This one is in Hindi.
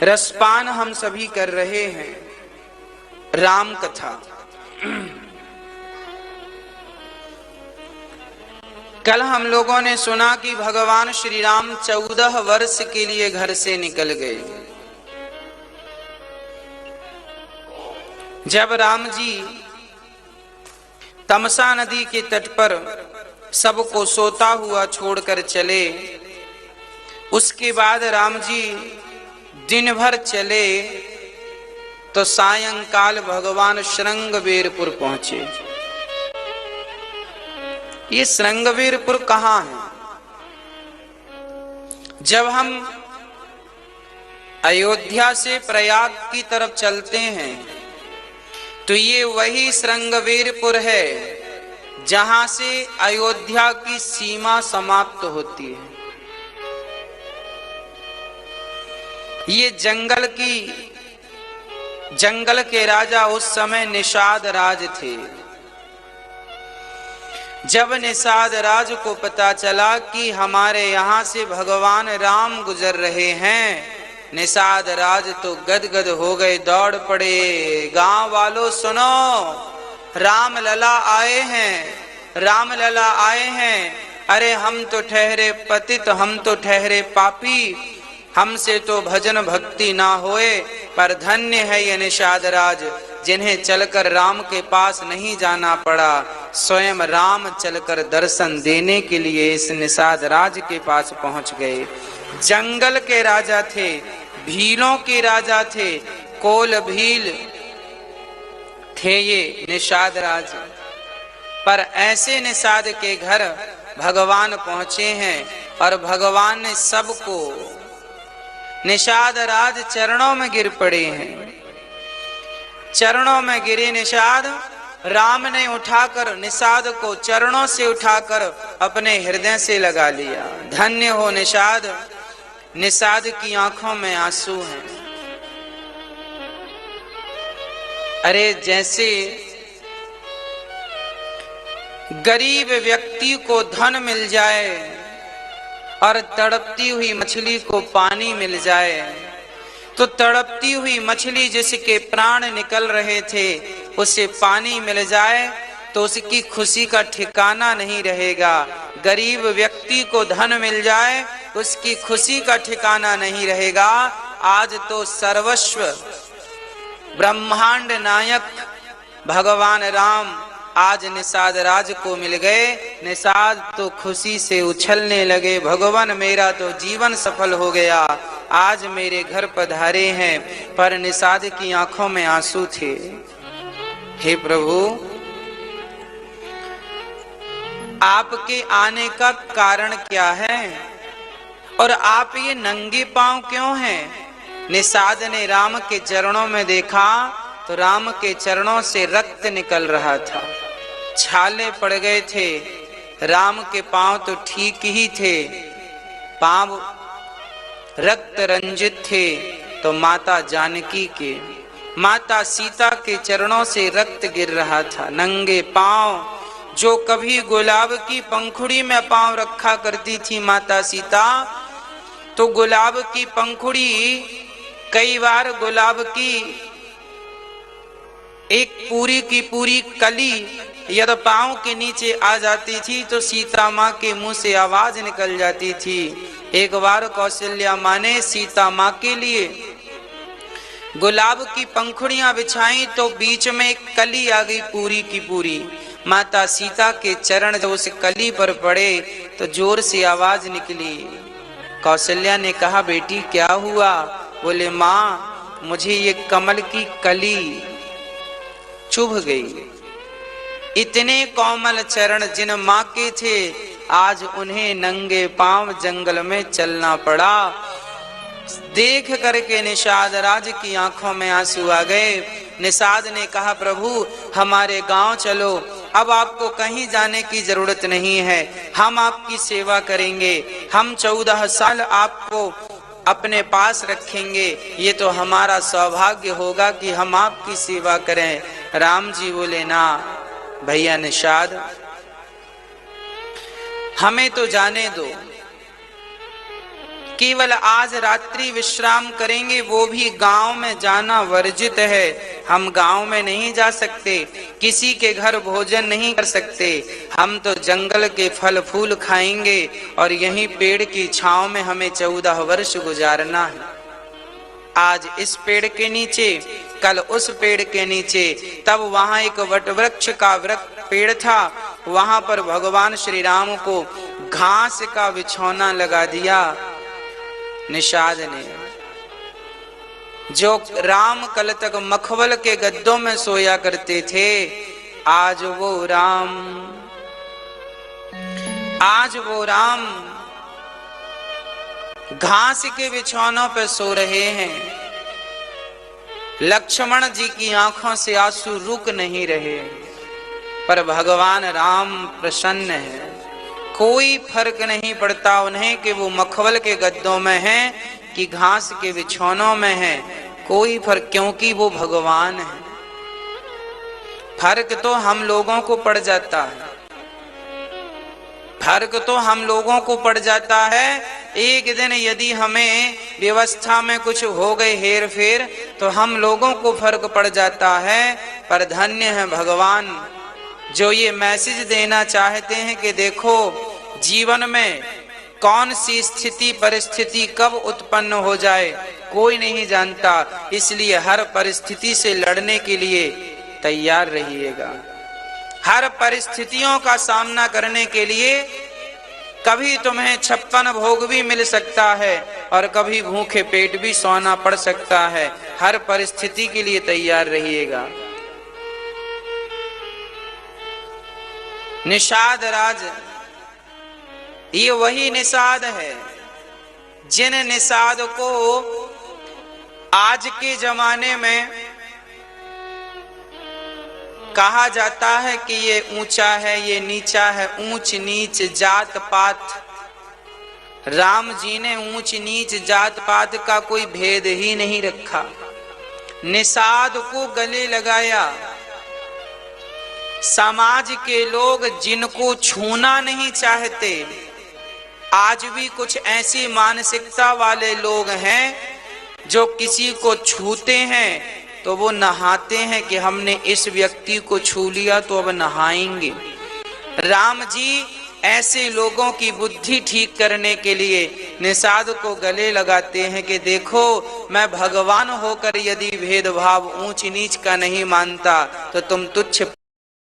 रसपान हम सभी कर रहे हैं। राम कथा। कल हम लोगों ने सुना कि भगवान श्री राम 14 वर्ष के लिए घर से निकल गए। जब राम जी तमसा नदी के तट पर सबको सोता हुआ छोड़कर चले, उसके बाद राम जी दिन भर चले तो सायंकाल भगवान श्रृंगवेरपुर पहुंचे। ये श्रृंगवेरपुर कहाँ है? जब हम अयोध्या से प्रयाग की तरफ चलते हैं तो ये वही श्रृंगवेरपुर है जहां से अयोध्या की सीमा समाप्त होती है। ये जंगल के राजा उस समय निषाद राज थे। जब निषाद राज को पता चला कि हमारे यहाँ से भगवान राम गुजर रहे हैं, निषाद राज तो गदगद हो गए, दौड़ पड़े। गांव वालों सुनो, राम लला आए हैं, राम लला आए हैं। अरे हम तो ठहरे पतित, हम तो ठहरे पापी, हमसे तो भजन भक्ति ना होए, पर धन्य है ये निषाद राज जिन्हें चलकर राम के पास नहीं जाना पड़ा। स्वयं राम चलकर दर्शन देने के लिए इस निषाद राज के पास पहुंच गए। जंगल के राजा थे, भीलों के राजा थे, कोल भील थे ये निषाद राज। पर ऐसे निषाद के घर भगवान पहुंचे हैं और भगवान ने सबको, निषाद राज चरणों में गिर पड़े हैं। चरणों में गिरे निषाद, राम ने उठाकर निषाद को चरणों से उठाकर अपने हृदय से लगा लिया। धन्य हो निषाद। निषाद की आंखों में आंसू हैं। अरे जैसे गरीब व्यक्ति को धन मिल जाए और तड़पती हुई मछली को पानी मिल जाए, तो तड़पती हुई मछली जिसके प्राण निकल रहे थे उसे पानी मिल जाए तो उसकी खुशी का ठिकाना नहीं रहेगा। गरीब व्यक्ति को धन मिल जाए उसकी खुशी का ठिकाना नहीं रहेगा। आज तो सर्वस्व ब्रह्मांड नायक भगवान राम आज निषाद राज को मिल गए। निषाद तो खुशी से उछलने लगे, भगवान मेरा तो जीवन सफल हो गया, आज मेरे घर पधारे हैं। पर निषाद की आंखों में आंसू थे। हे प्रभु, आपके आने का कारण क्या है और आप ये नंगे पांव क्यों हैं? निषाद ने राम के चरणों में देखा तो राम के चरणों से रक्त निकल रहा था, छाले पड़ गए थे। राम के पांव तो ठीक ही थे, पांव रक्त रंजित थे। तो माता जानकी के, माता सीता के चरणों से रक्त गिर रहा था। नंगे पांव, जो कभी गुलाब की पंखुड़ी में पांव रखा करती थी माता सीता, तो गुलाब की पंखुड़ी, कई बार गुलाब की एक पूरी की पूरी कली यदि पांव के नीचे आ जाती थी तो सीता माँ के मुंह से आवाज निकल जाती थी। एक बार कौशल्या माँ ने सीता माँ के लिए गुलाब की पंखुड़ियां बिछाई तो बीच में एक कली आ गई पूरी की पूरी। माता सीता के चरण जब उस कली पर पड़े तो जोर से आवाज निकली। कौशल्या ने कहा, बेटी क्या हुआ? बोले, माँ मुझे ये कमल की कली चुभ गई। इतने कोमल चरण जिन माँ के थे, आज उन्हें नंगे पांव जंगल में चलना पड़ा। देख करके निषाद राज की आंखों में आंसू आ गए। निषाद ने कहा, प्रभु हमारे गांव चलो, अब आपको कहीं जाने की जरूरत नहीं है, हम आपकी सेवा करेंगे, हम 14 साल आपको अपने पास रखेंगे, ये तो हमारा सौभाग्य होगा कि हम आपकी सेवा करें। राम जी बोले, ना भैया निषाद, हमें तो जाने दो, केवल आज रात्रि विश्राम करेंगे, वो भी गांव में जाना वर्जित है। हम गांव में नहीं जा सकते, किसी के घर भोजन नहीं कर सकते, हम तो जंगल के फल फूल खाएंगे और यहीं पेड़ की छांव में हमें 14 वर्ष गुजारना है। आज इस पेड़ के नीचे, कल उस पेड़ के नीचे। तब वहां एक वट वृक्ष का पेड़ था, वहां पर भगवान श्री राम को घास का बिछौना लगा दिया निषाद ने। जो राम कल तक मखमल के गद्दों में सोया करते थे, आज वो राम घास के बिछौनों पर सो रहे हैं। लक्ष्मण जी की आंखों से आंसू रुक नहीं रहे, पर भगवान राम प्रसन्न है। कोई फर्क नहीं पड़ता उन्हें कि वो मखमल के गद्दों में हैं कि घास के बिछौनों में हैं, कोई फर्क, क्योंकि वो भगवान है। फर्क तो हम लोगों को पड़ जाता है, फर्क तो हम लोगों को पड़ जाता है। एक दिन यदि हमें व्यवस्था में कुछ हो गए हेर फेर, तो हम लोगों को फर्क पड़ जाता है। पर धन्य है भगवान जो ये मैसेज देना चाहते हैं कि देखो, जीवन में कौन सी स्थिति परिस्थिति कब उत्पन्न हो जाए कोई नहीं जानता, इसलिए हर परिस्थिति से लड़ने के लिए तैयार रहिएगा। हर परिस्थितियों का सामना करने के लिए कभी तुम्हें 56 भोग भी मिल सकता है और कभी भूखे पेट भी सोना पड़ सकता है। हर परिस्थिति के लिए तैयार रहिएगा। निषाद राज, ये वही निषाद है जिन निषाद को आज के जमाने में कहा जाता है कि ये ऊंचा है, ये नीचा है, ऊंच नीच जात पात। राम जी ने ऊंच नीच जात पात का कोई भेद ही नहीं रखा, निषाद को गले लगाया। समाज के लोग जिनको छूना नहीं चाहते, आज भी कुछ ऐसी मानसिकता वाले लोग हैं जो किसी को छूते हैं तो वो नहाते हैं कि हमने इस व्यक्ति को छू लिया तो अब नहाएंगे। राम जी ऐसे लोगों की बुद्धि ठीक करने के लिए निषाद को गले लगाते हैं कि देखो, मैं भगवान होकर यदि भेदभाव ऊंच नीच का नहीं मानता तो तुम तुच्छ